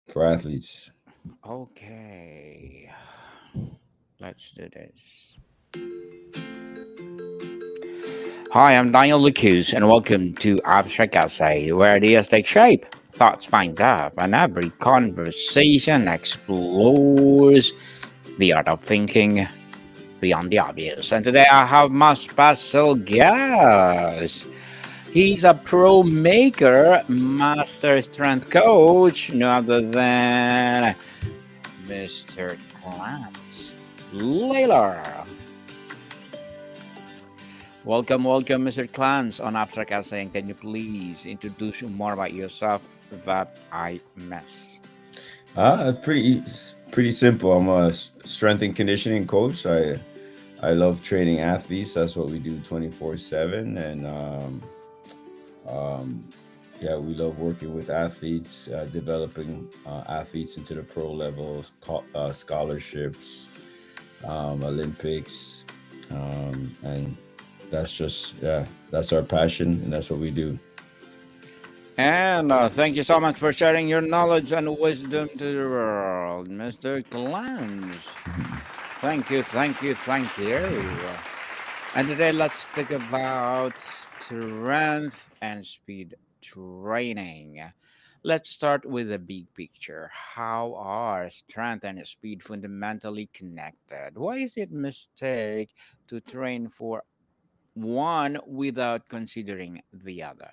for athletes. Okay, let's do this. Hi, I'm Daniel Lucas, and welcome to Abstract Essay, where ideas take shape, thoughts find depth, and every conversation explores the art of thinking beyond the obvious. And today I have my special guest. He's a pro maker, master strength coach, no other than Mr. Clance Laylor. Welcome, Mr. Clance on Abstract Essay. And can you please introduce more about yourself that I miss? Pretty simple. I'm a strength and conditioning coach. I love training athletes. That's what we do 24/7. And um, yeah, we love working with athletes, developing athletes into the pro levels, scholarships, Olympics, and that's our passion, and that's what we do. And thank you so much for sharing your knowledge and wisdom to the world, Mr. Clance. Thank you. And today let's talk about strength and speed training. Let's start with the big picture. How are strength and speed fundamentally connected? Why is it mistake to train for one without considering the other?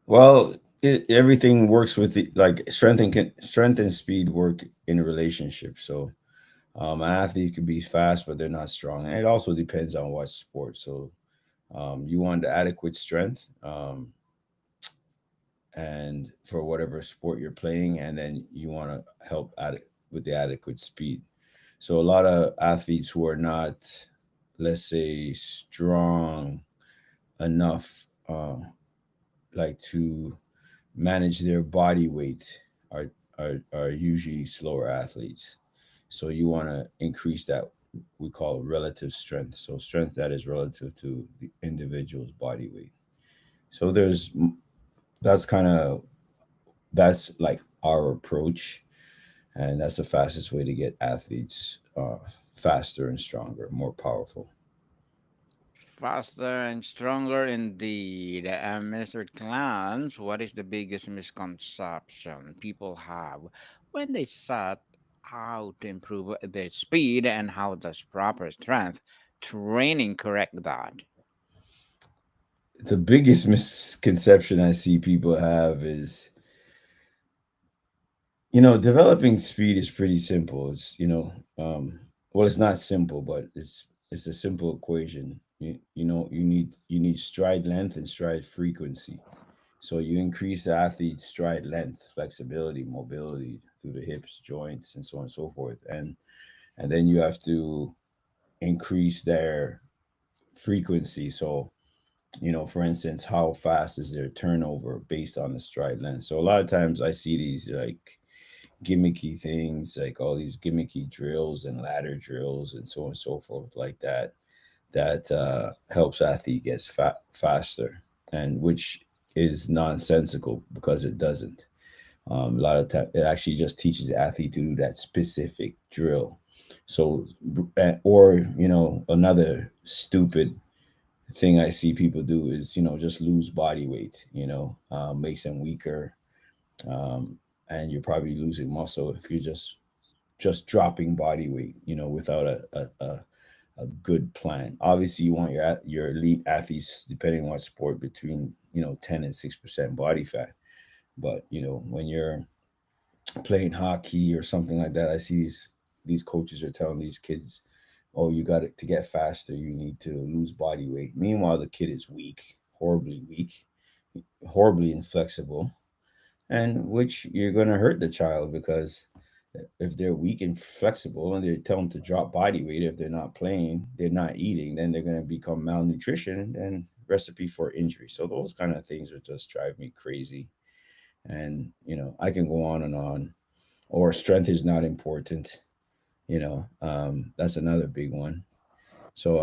Well, everything works with like strength and speed work in a relationship. So an athlete could be fast, but they're not strong. And it also depends on what sport. So you want the adequate strength, and for whatever sport you're playing, and then you want to help with the adequate speed. So a lot of athletes who are not, let's say, strong enough, like to manage their body weight, are are usually slower athletes. So you want to increase that, we call relative strength. So strength that is relative to the individual's body weight. So that's kind of that's like our approach, and that's the fastest way to get athletes faster and stronger, more powerful. Faster and stronger indeed. Mr. Clans, what is the biggest misconception people have when they set out to improve their speed, and how does proper strength training correct that? The biggest misconception I see people have is, developing speed is pretty simple. Well, it's not simple, but it's a simple equation. You need stride length and stride frequency. So you increase the athlete's stride length, flexibility, mobility through the hips, joints, and so on and so forth. And then you have to increase their frequency. So, for instance, how fast is their turnover based on the stride length? So a lot of times I see these like gimmicky things, like all these gimmicky drills and ladder drills and so on and so forth, like that helps athlete gets faster, and which is nonsensical because it doesn't. A lot of time, it actually just teaches the athlete to do that specific drill. So, or another stupid thing I see people do is just lose body weight. Makes them weaker, um, and you're probably losing muscle if you're just dropping body weight. Without a good plan. Obviously, you want your elite athletes, depending on what sport, between 10 and 6% body fat. But when you're playing hockey or something like that, I see these coaches are telling these kids, "Oh, you got to get faster. You need to lose body weight." Meanwhile, the kid is weak, horribly inflexible, and which you're going to hurt the child because if they're weak and flexible and they tell them to drop body weight, if they're not playing, they're not eating, then they're going to become malnutrition and recipe for injury. So those kind of things are just drive me crazy. And I can go on and on. Or strength is not important. That's another big one. So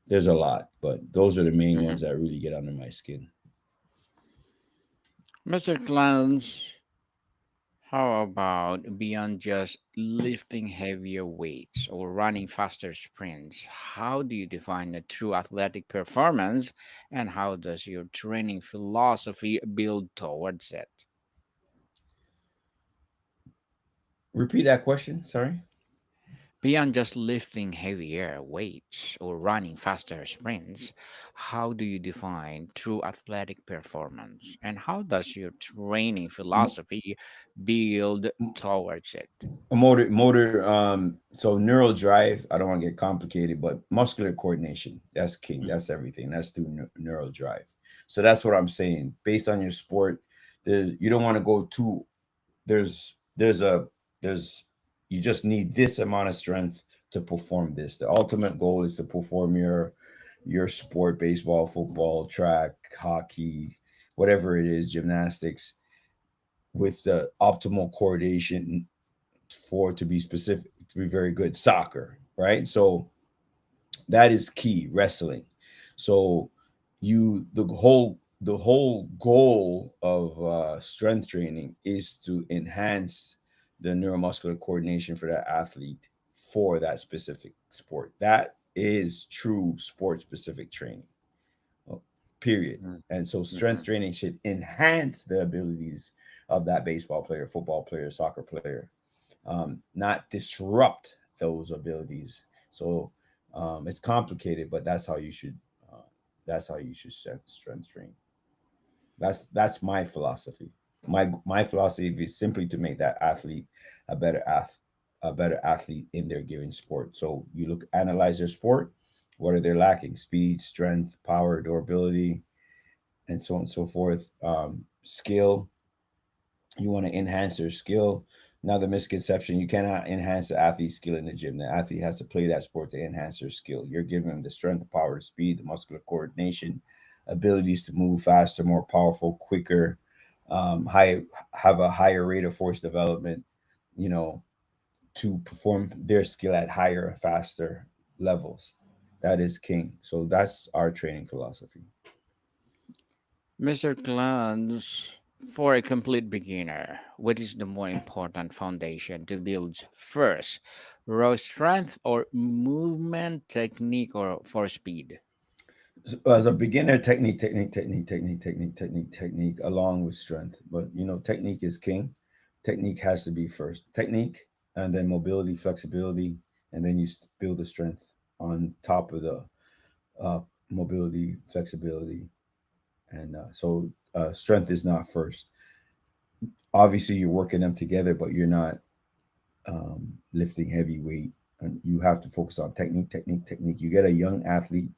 there's a lot, but those are the main Mhm. ones that really get under my skin. Mr. Clowns. How about beyond just lifting heavier weights or running faster sprints? How do you define a true athletic performance, and how does your training philosophy build towards it? Repeat that question. Sorry. Beyond just lifting heavier weights or running faster sprints, how do you define true athletic performance? And how does your training Mo- philosophy build towards it? so neural drive, I don't want to get complicated, but muscular coordination, that's king. Mhm, That's everything. That's through neural drive. So that's what I'm saying. Based on your sport, you don't want to go too there's a there's you just need this amount of strength to perform this. The ultimate goal is to perform your sport, baseball, football, track, hockey, whatever it is, gymnastics, with the optimal coordination for to be specific, to be very good. Soccer, right? So that is key. Wrestling. So the whole goal of strength training is to enhance the neuromuscular coordination for that athlete for that specific sport. That is true sport specific training. uh, Period. mhm, And so strength mhm. training should enhance the abilities of that baseball player, football player, soccer player, not disrupt those abilities. So it's complicated, but uh, that's how you should strength train. That's my philosophy. My philosophy is simply to make that athlete a better a better athlete in their given sport. So you analyze their sport. What are they lacking? Speed, strength, power, durability, and so on and so forth. Skill, you want to enhance their skill. Now, the misconception: you cannot enhance the athlete's skill in the gym. The athlete has to play that sport to enhance their skill. You're giving them the strength, the power, the speed, the muscular coordination, abilities to move faster, more powerful, quicker, high have a higher rate of force development. You know, to perform their skill at higher, faster levels. That is king. So that's our training philosophy. Mr. Clance, for a complete beginner, what is the more important foundation to build first? Raw strength or movement technique or for speed? So as a beginner, technique, along with strength. But technique is king. Technique has to be first. Technique, and then mobility, flexibility, and then you build the strength on top of the uh, mobility, flexibility, and strength is not first. Obviously, you're working them together, but you're not lifting heavy weight. And you have to focus on technique. You get a young athlete,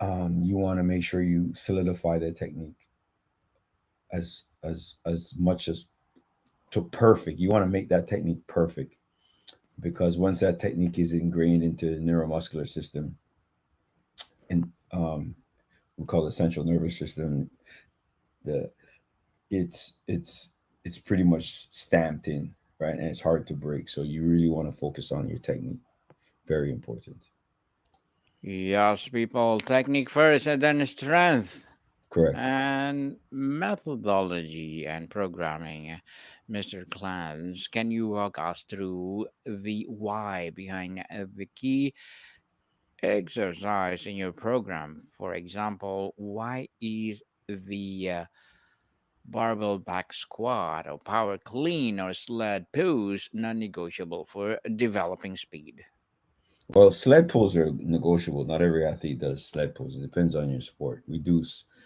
you want to make sure you solidify the technique as much as to perfect. You want to make that technique perfect, because once that technique is ingrained into the neuromuscular system, and we call it central nervous system, the it's it's pretty much stamped in, right? And it's hard to break. So you really want to focus on your technique. Very important. Yes, people, technique first and then strength Correct. and methodology and programming. Mr. Clance, can you walk us through the why behind the key exercise in your program? For example, why is the barbell back squat or power clean or sled pose non negotiable for developing speed? Well, sled pulls are negotiable. Not every athlete does sled pulls. It depends on your sport. We do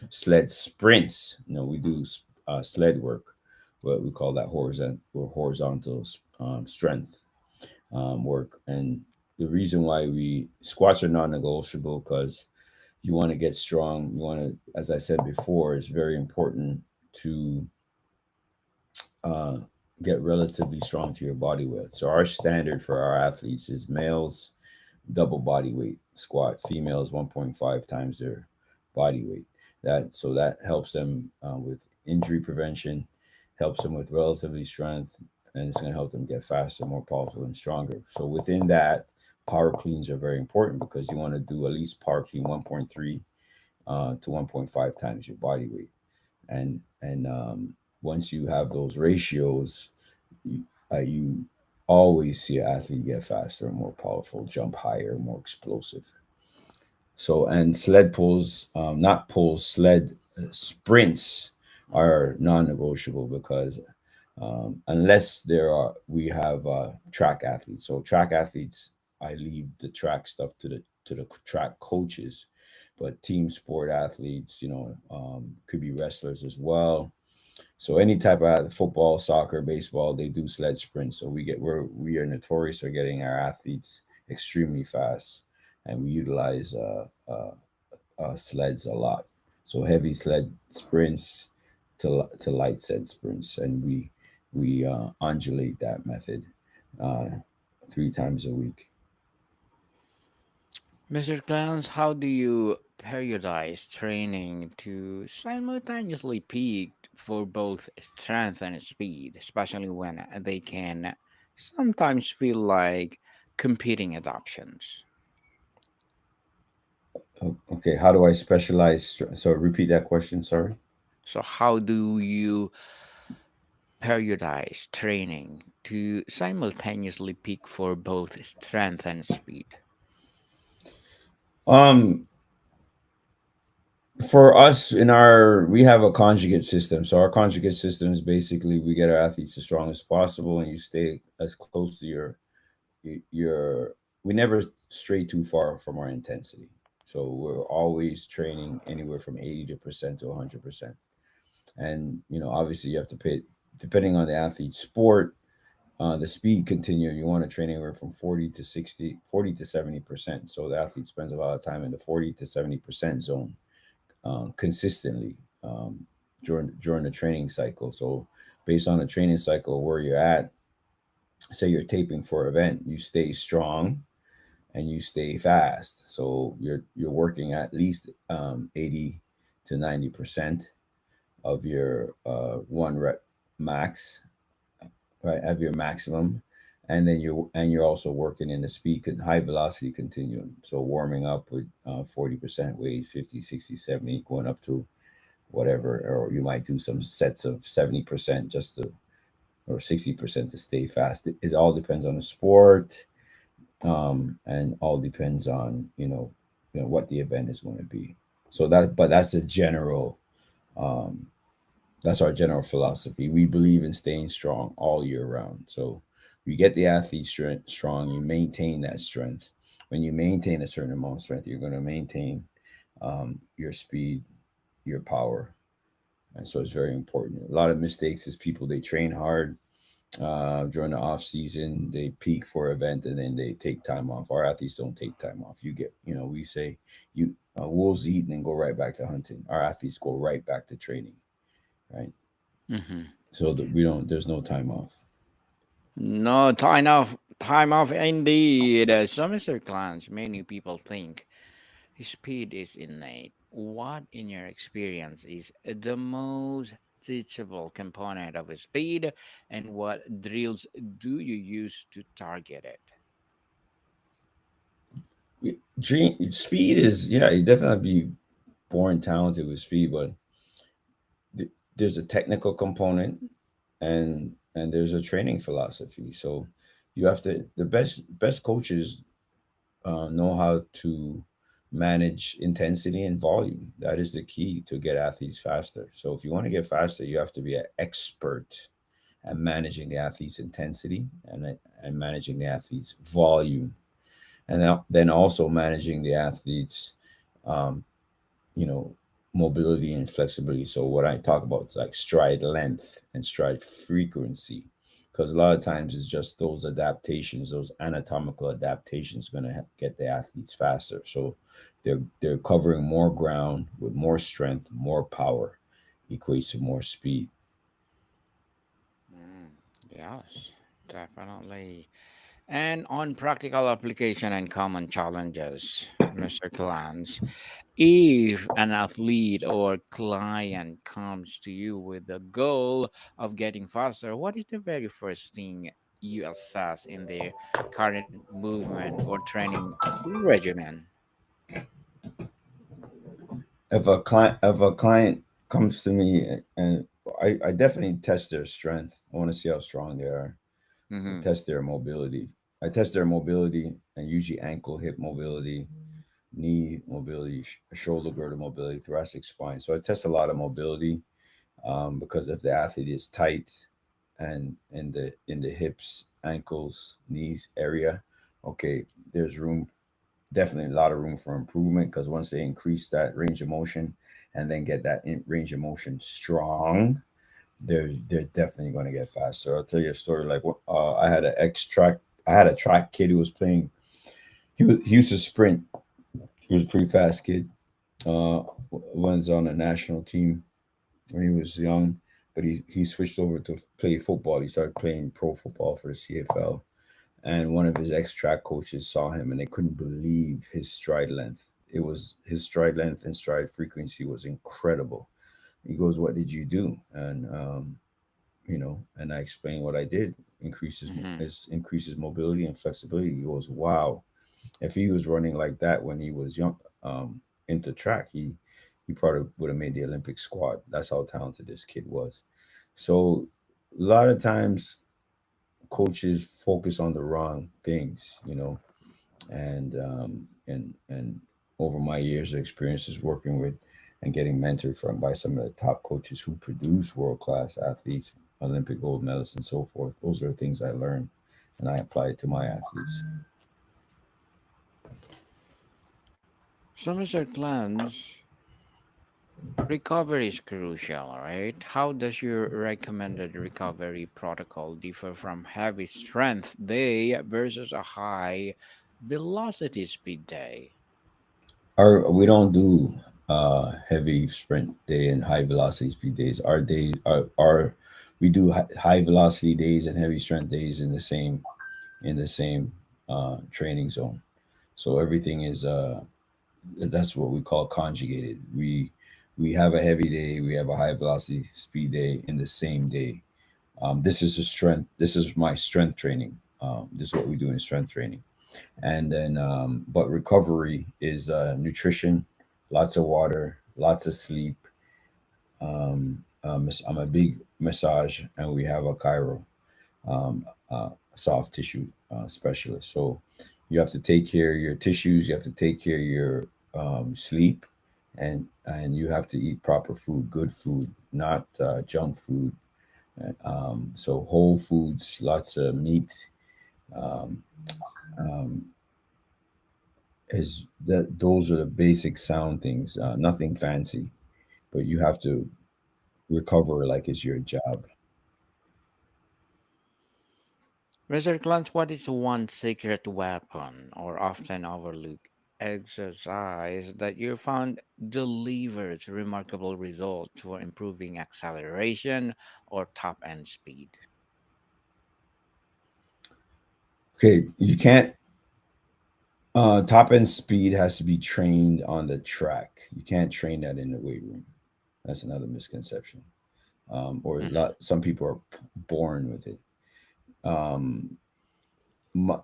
sled sprints. We do sled work. What we call that horizontal strength work. And the reason why we squats are non-negotiable, because you want to get strong. You want to, as I said before, it's very important to uh, get relatively strong to your body weight. So our standard for our athletes is males double body weight squat, females 1.5 times their body weight. That helps them with injury prevention, helps them with relatively strength, and it's going to help them get faster, more powerful, and stronger. So within that, power cleans are very important, because you want to do at least power clean 1.3 to 1.5 times your body weight. And once you have those ratios, you, you always see an athlete get faster, more powerful, jump higher, more explosive. So, and sled pulls, not pulls, sled sprints Mm-hmm. are non-negotiable because unless we have track athletes. So track athletes, I leave the track stuff to the track coaches, but team sport athletes, could be wrestlers as well. So any type of football, soccer, baseball, they do sled sprints. So we are notorious for getting our athletes extremely fast, and we utilize sleds a lot. So heavy sled sprints to light sled sprints, and we undulate that method uh, 3 times a week. Mr. Clans, how do you periodize training to simultaneously peak for both strength and speed, especially when they can sometimes feel like competing adoptions? Okay, how do I specialize? So repeat that question. Sorry. So, how do you periodize training to simultaneously peak for both strength and speed? Um, for us we have a conjugate system. So our conjugate system is basically we get our athletes as strong as possible, and you stay as close to your we never stray too far from our intensity. So we're always training anywhere from 80% to 100%. And obviously you have to pay, depending on the athlete's sport, the speed continuum, you want to train anywhere from 40 to 60, 40 to 70%. So the athlete spends a lot of time in the 40 to 70% zone, consistently, during the training cycle. So based on the training cycle where you're at, say you're taping for an event, you stay strong and you stay fast. So you're working at least 80 to 90% of your one rep max, right? Of your maximum. And then you're also working in the high velocity continuum. So warming up with 40% weights, 50, 60, 70, going up to whatever, or you might do some sets of 70% just to, or 60% to stay fast. It all depends on the sport, and all depends on what the event is going to be. So but um, that's our general philosophy. We believe in staying strong all year round. So you get the athlete strong, you maintain that strength. When you maintain a certain amount of strength, you're going to maintain your speed, your power, and so it's very important. A lot of mistakes is people, they train hard during the off season, they peak for event, and then they take time off. Our athletes don't take time off. We say you wolves eat and then go right back to hunting. Our athletes go right back to training, right? Mm-hmm. So that we don't. There's no time off. No time off indeed. So, Mr. Clans, many people think speed is innate. What, in your experience, is the most teachable component of speed, and what drills do you use to target it? Speed is, yeah, you definitely be born talented with speed, but there's a technical component, and there's a training philosophy. So you have to the best coaches know how to manage intensity and volume. That is the key to get athletes faster. So if you want to get faster, you have to be an expert at managing the athlete's intensity, and managing the athlete's volume, and then also managing the athlete's um, you know mobility and flexibility. So what I talk about is like stride length and stride frequency, because a lot of times it's just those adaptations, those anatomical adaptations, going to get the athletes faster. So they're covering more ground with more strength, more power, equates to more speed. Mm, yes, definitely. And on practical application and common challenges, Mr. Clans, if an athlete or client comes to you with the goal of getting faster, what is the very first thing you assess in their current movement or training regimen? If a client comes to me and I definitely test their strength. I want to see how strong they are. I Mm-hmm. test their mobility. I test their mobility, and usually ankle, hip mobility, knee mobility, shoulder girdle mobility, thoracic spine. So I test a lot of mobility, because if the athlete is tight and in the hips, ankles, knees area, okay, there's room, definitely a lot of room for improvement, because once they increase that range of motion and then get that range of motion strong, they're definitely going to get faster. I'll tell you a story. Like, I had an I had a track kid who was playing. He used to sprint. He was a pretty fast kid. Uh, was on a national team when he was young, but he switched over to play football. He started playing pro football for the CFL, and one of his ex track coaches saw him, and they couldn't believe his stride length. It was his stride length and stride frequency was incredible. He goes, "What did you do?" And and I explained what I did. Mm-hmm. Increases mobility and flexibility. He goes, "Wow! If he was running like that when he was young, into track, he probably would have made the Olympic squad. That's how talented this kid was." So a lot of times coaches focus on the wrong things, and over my years of experiences working with and getting mentored from by some of the top coaches who produce world class athletes, Olympic gold medalists, and so forth. Those are the things I learned, and I apply it to my athletes. So, Mr. Clance, recovery is crucial, right? How does your recommended recovery protocol differ from heavy strength day versus a high velocity speed day? We don't do heavy sprint day and high velocity speed days. Our days are we do high velocity days and heavy strength days in the same training zone. So everything is that's what we call conjugated. We have a heavy day, we have a high velocity speed day in the same day. This is a strength. This is my strength training. This is what we do in strength training. And then, but recovery is nutrition, lots of water, lots of sleep. I'm a big massage, and we have a chiro, um, soft tissue specialist. So you have to take care of your tissues. You have to take care of your sleep, and you have to eat proper food, good food, not junk food. So whole foods, lots of meat. Um, um, is that those are the basic sound things, nothing fancy, but you have to recover like it's your job. Mr. Clance, what is one secret weapon or often overlooked exercise that you found delivers remarkable results for improving acceleration or top end speed? Okay, you can't. Top end speed has to be trained on the track. You can't train that in the weight room. That's another misconception. Or a Mm-hmm. lot. Some people are born with it. Um, m-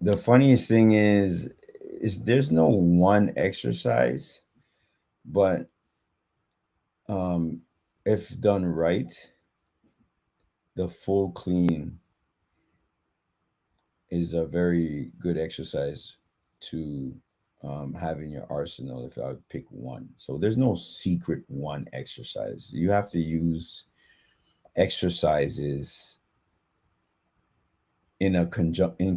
the funniest thing is there's no one exercise, but um, if done right, the full clean is a very good exercise to have in your arsenal if I would pick one. So there's no secret one exercise. You have to use exercises in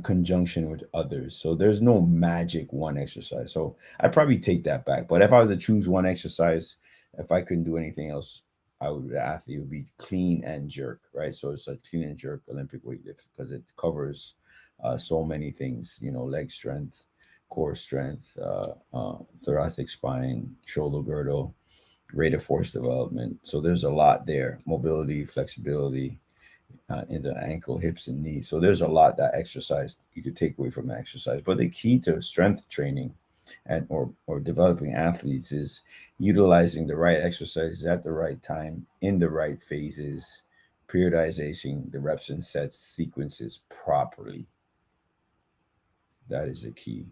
conjunction with others. So there's no magic one exercise. So I probably take that back. But if I was to choose one exercise, if I couldn't do anything else, I would the athlete would be clean and jerk, right? So it's a clean and jerk Olympic weightlift because it covers so many things. Leg strength, core strength, thoracic spine, shoulder girdle, rate of force development. So there's a lot there: mobility, flexibility, in the ankle, hips, and knees. So there's a lot that exercise you could take away from the exercise. But the key to strength training and or developing athletes is utilizing the right exercises at the right time in the right phases, periodization, the reps and sets sequences properly. That is the key.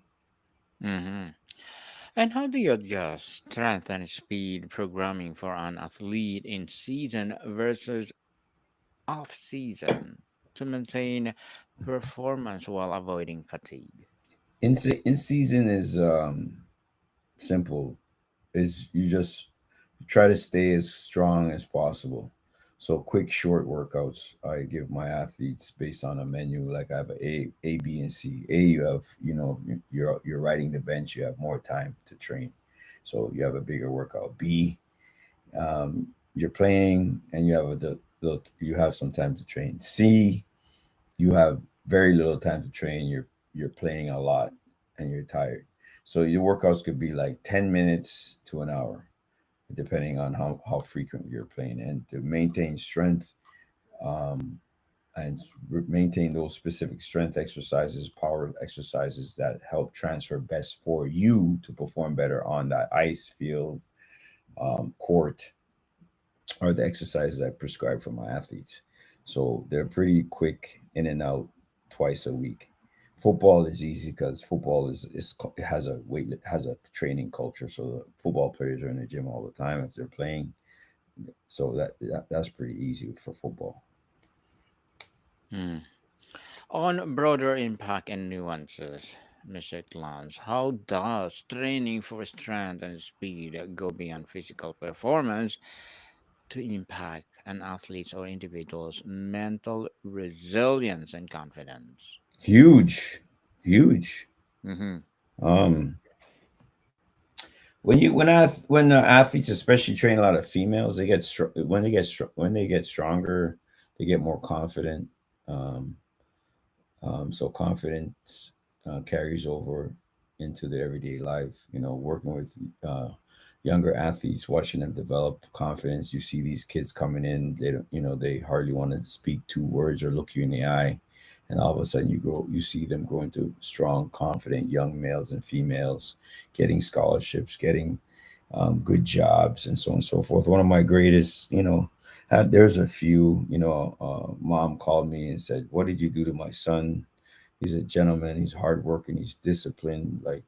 Mm-hmm. And how do you adjust strength and speed programming for an athlete in season versus off season to maintain performance while avoiding fatigue? In season is simple. Is you just try to stay as strong as possible. So quick short workouts I give my athletes based on a menu. Like I have A, B, and C. A, you have, you're riding the bench, you have more time to train, so you have a bigger workout. B, you're playing and you have you have some time to train. C, you have very little time to train. You're playing a lot and you're tired. So your workouts could be like 10 minutes to an hour, depending on how frequent you're playing. And to maintain strength, um, and maintain those specific strength exercises, power exercises that help transfer best for you to perform better on that ice field, court, are the exercises I prescribe for my athletes. So they're pretty quick in and out twice a week. Football is easy because football it has a has a training culture. So the football players are in the gym all the time if they're playing. So that's pretty easy for football. Hmm. On broader impact and nuances, Mr. Clance, how does training for strength and speed go beyond physical performance to impact an athlete's or individual's mental resilience and confidence? Huge, huge. Mm-hmm. Um, when athletes especially train a lot of females, they get when they get stronger, they get more confident. Um, so confidence carries over into their everyday life. Working with younger athletes, watching them develop confidence. You see these kids coming in, they don't, they hardly want to speak two words or look you in the eye, and all of a sudden you see them grow into strong, confident young males and females, getting scholarships, getting good jobs, and so on and so forth. One of my greatest, there's a few, mom called me and said, "What did you do to my son? He's a gentleman. He's hardworking. He's disciplined. Like,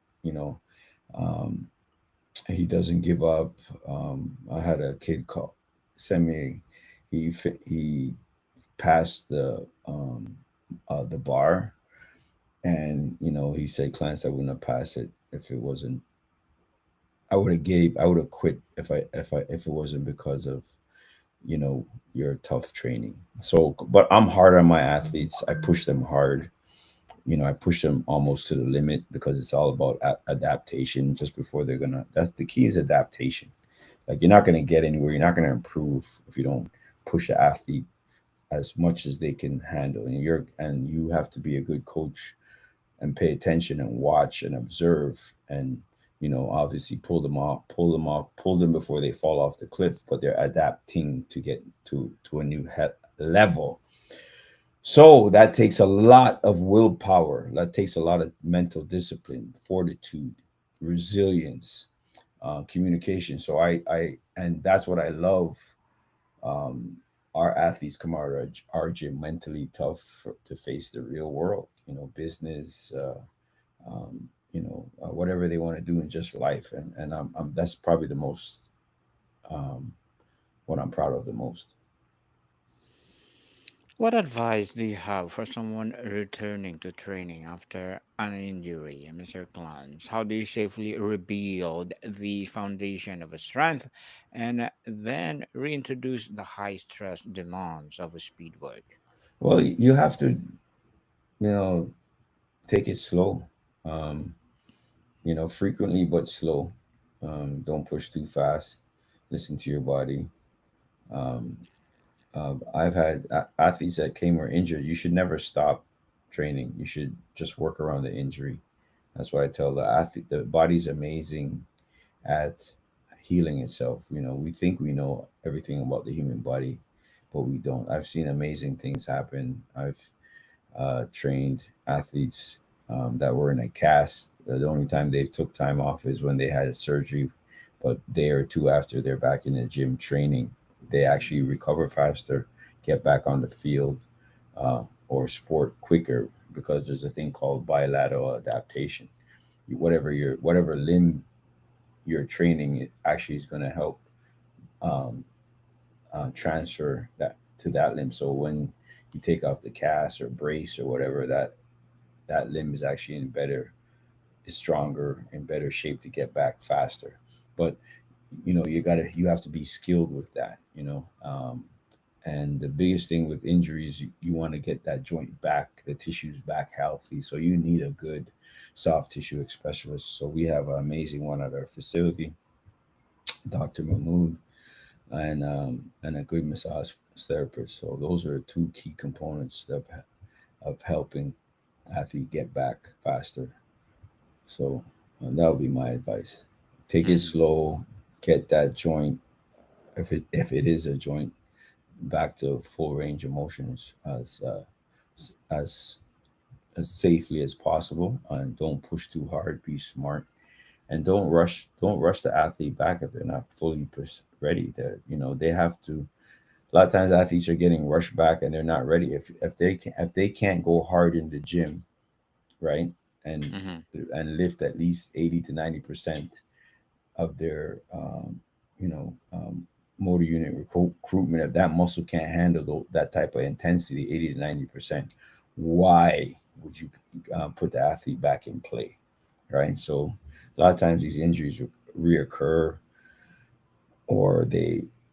um, he doesn't give up." I had a kid call, send me, he passed the bar, and he said, "Clance, I wouldn't have passed it if it wasn't. I would have quit if it wasn't because of you know your tough training." So, but I'm hard on my athletes. I push them hard. I push them almost to the limit because it's all about adaptation. Just before they're gonna, that's the key, is adaptation. Like, you're not gonna get anywhere. You're not gonna improve if you don't push the athlete as much as they can handle. And you have to be a good coach and pay attention and watch and observe, and obviously pull them before they fall off the cliff, but they're adapting to get to a new level. So that takes a lot of willpower. That takes a lot of mental discipline, fortitude, resilience, communication. So and that's what I love. Um, our athletes come out of our gym mentally tough to face the real world. Business, whatever they want to do in just life, and that's probably the most, um, what I'm proud of the most. What advice do you have for someone returning to training after an injury, Mr. Clance? How do you safely rebuild the foundation of a strength and then reintroduce the high stress demands of a speed work? Well, you have to, you know, take it slow. Um, frequently but slow. Don't push too fast. Listen to your body. Um, I've had athletes that came or injured. You should never stop training. You should just work around the injury. That's why I tell the athlete the body's amazing at healing itself. We think we know everything about the human body, but we don't. I've seen amazing things happen. I've trained athletes that were in a cast. The only time they've took time off is when they had a surgery, but day or two after they're back in the gym training, they actually recover faster, get back on the field, or sport quicker, because there's a thing called bilateral adaptation. Whatever limb your training actually is going to help um, transfer that to that limb. So when you take off the cast or brace or whatever, that limb is actually in better, is stronger, in better shape to get back faster. But you have to be skilled with that. And the biggest thing with injuries, you want to get that joint back, the tissues back healthy. So you need a good soft tissue specialist. So we have an amazing one at our facility, Dr. Mahmood, and a good massage therapist. So those are two key components of helping athlete get back faster. So that would be my advice. Take it Mhm. slow, get that joint, if it is a joint, back to full range of motion as as safely as possible, and don't push too hard. Be smart, and don't rush the athlete back if they're not fully ready. That they have to. A lot of times athletes are getting rushed back and they're not ready. If they can't go hard in the gym, right, and Mhm. lift at least 80 to 90% of their motor unit recruitment, if that muscle can't handle that type of intensity, 80 to 90%, why would you put the athlete back in play, right? So a lot of times these injuries reoccur, or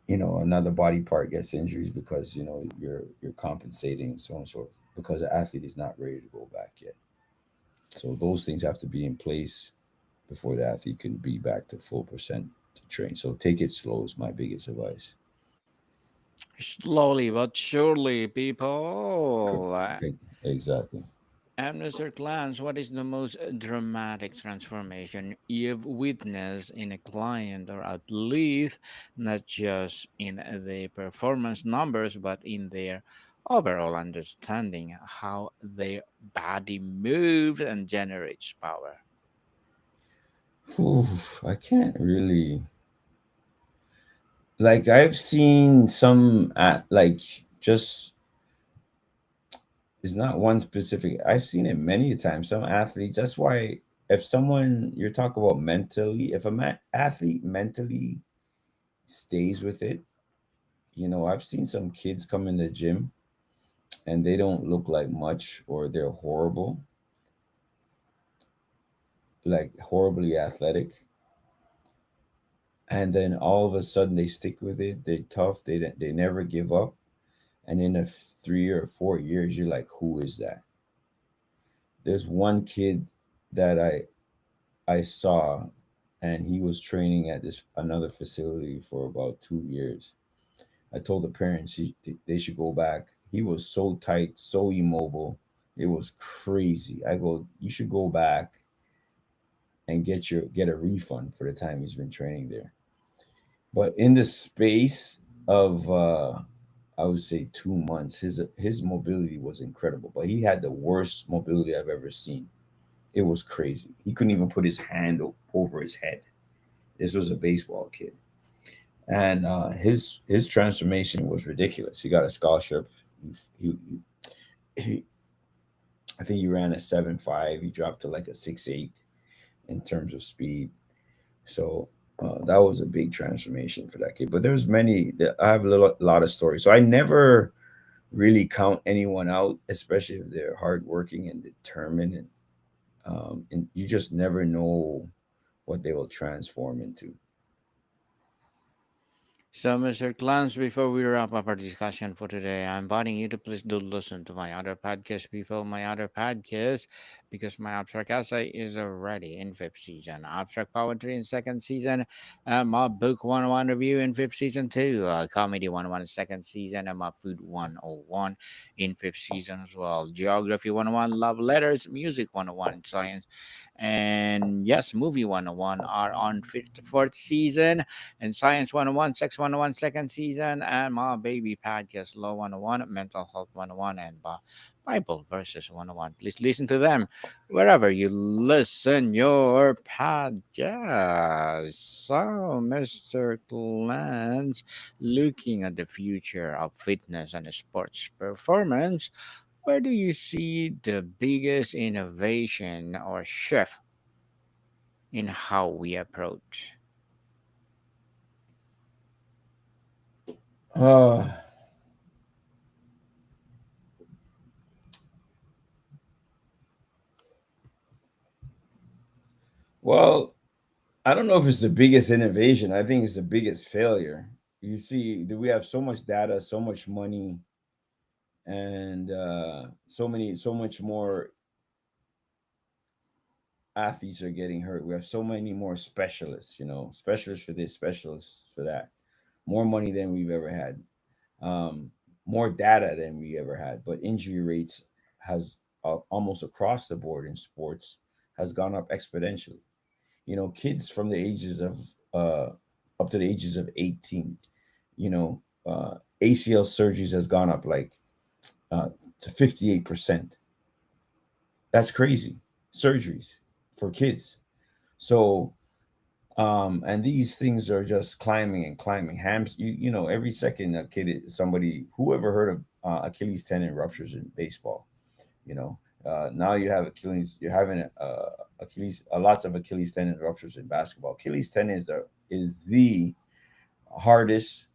another body part gets injuries because you're compensating, so on and so forth, because the athlete is not ready to go back yet. So those things have to be in place before the athlete can be back to full percent to train. So take it slow is my biggest advice. Slowly but surely, Co- people. Exactly. And Mr. Clance, what is the most dramatic transformation you've witnessed in a client or athlete, not just in the performance numbers, but in their overall understanding how their body moves and generates power? Whew, I can't really, like, I've seen some at like, just, it's not one specific. I've seen it many times. Some athletes. That's why, if someone, you're talking about mentally, if a athlete mentally stays with it, I've seen some kids come in the gym and they don't look like much, or they're horrible, like horribly athletic, and then all of a sudden they stick with it. They're tough. They never give up. And in 3 or 4 years, you're like, who is that? There's one kid that I saw, and he was training at this another facility for about 2 years. I told the parents they should go back. He was so tight, so immobile. It was crazy. I go, you should go back and get a refund for the time he's been training there. But in the space of I would say 2 months, his mobility was incredible. But he had the worst mobility I've ever seen. It was crazy. He couldn't even put his hand over his head. This was a baseball kid, and his transformation was ridiculous. He got a scholarship. He, he I think he ran a 7.5. He dropped to like a 6.8 in terms of speed. So that was a big transformation for that kid. But there's many. I have lot of stories. So I never really count anyone out, especially if they're hardworking and determined. And you just never know what they will transform into. So, Mr. Clance, before we wrap up our discussion for today, I'm inviting you to please do listen to my other podcast, people, my other podcast, because my abstract essay is already in fifth season, abstract poetry in second season, my book 101 review in fifth season too, comedy 101 second season, and my food 101 in fifth season as well, geography 101, love letters, music 101, science, and yes, movie 101 are on fifth, fourth season, and Science 101, Sex 101, second season, and My Baby Podcast, Law 101, Mental Health 101, and Bible Verses 101. Please listen to them wherever you listen your podcast. So, Mr. Clance, looking at the future of fitness and sports performance, where do you see the biggest innovation or shift in how we approach? Uh, well, I don't know if it's the biggest innovation. I think it's the biggest failure. You see, that we have so much data, so much money, and so much more athletes are getting hurt. We have so many more specialists, specialists for this, specialists for that. More money than we've ever had, um, more data than we ever had. But injury rates has almost across the board in sports has gone up exponentially. Kids from the ages of up to the ages of 18, you know, ACL surgeries has gone up like uh, to 58%. That's crazy. Surgeries for kids. So and these things are just climbing and climbing. Every second a kid, somebody, whoever heard of Achilles tendon ruptures in baseball? You know, now you have Achilles. You're having Achilles, lots of Achilles tendon ruptures in basketball. Achilles tendon is the hardest,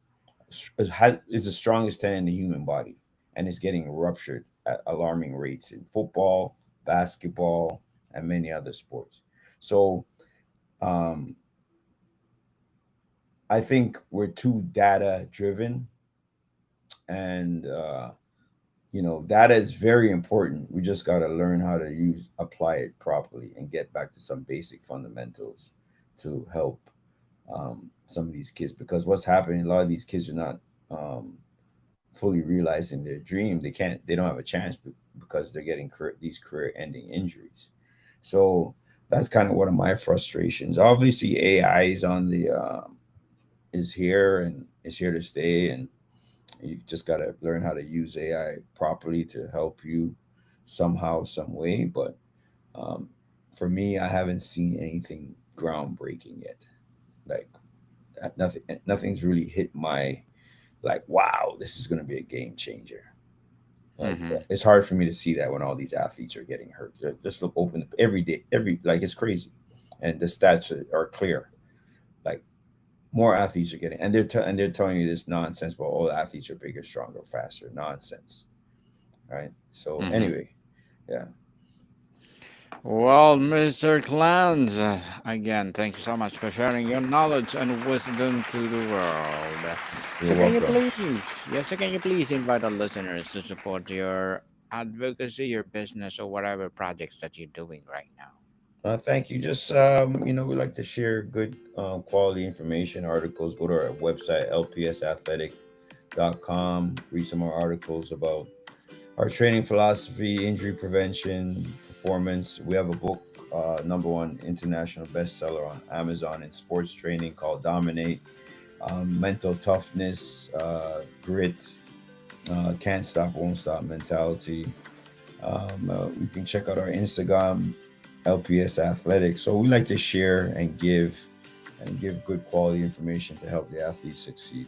is the strongest tendon in the human body, and it's getting ruptured at alarming rates in football, basketball, and many other sports. So um, I think we're too data driven, and data is very important. We just got to learn how to apply it properly, and get back to some basic fundamentals to help some of these kids. Because what's happening, a lot of these kids are not fully realizing their dream. They don't have a chance because they're getting these career ending injuries. So that's kind of one of my frustrations. Obviously, AI is here, and is here to stay, and you just got to learn how to use AI properly to help you somehow, some way. But um, for me, I haven't seen anything groundbreaking yet. Like nothing's really hit my, like, wow, this is going to be a game changer. Like Mm-hmm. it's hard for me to see that when all these athletes are getting hurt. Just look open every day, like it's crazy, and the stats are clear. Like more athletes are getting, and they're telling you this nonsense. But all athletes are bigger, stronger, faster. Nonsense, right? So Mm-hmm. anyway, yeah. Well, Mr. Clance, again, thank you so much for sharing your knowledge and wisdom to the world. You're So, can you welcome. please, yes, so can you please invite our listeners to support your advocacy, your business, or whatever projects that you're doing right now? Thank you. Just we like to share good quality information, articles. Go to our website, lpsathletic.com. Read some more articles about our training philosophy, injury prevention, performance. We have a book, number one international bestseller on Amazon in sports training, called Dominate. Mental toughness, grit, can't stop, won't stop mentality. You can check out our Instagram, LPS Athletics. So we like to share and give good quality information to help the athletes succeed.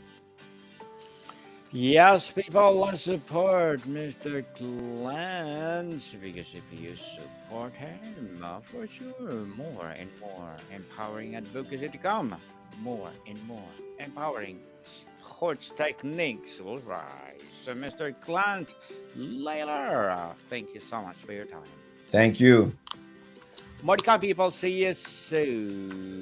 Yes, people, let's support Mr. Clance because if you support him, for sure, more and more empowering advocacy to come, more and more empowering sports techniques will rise. So, Mr. Clance Laylor, thank you so much for your time. Thank you. More to come, people. See you soon.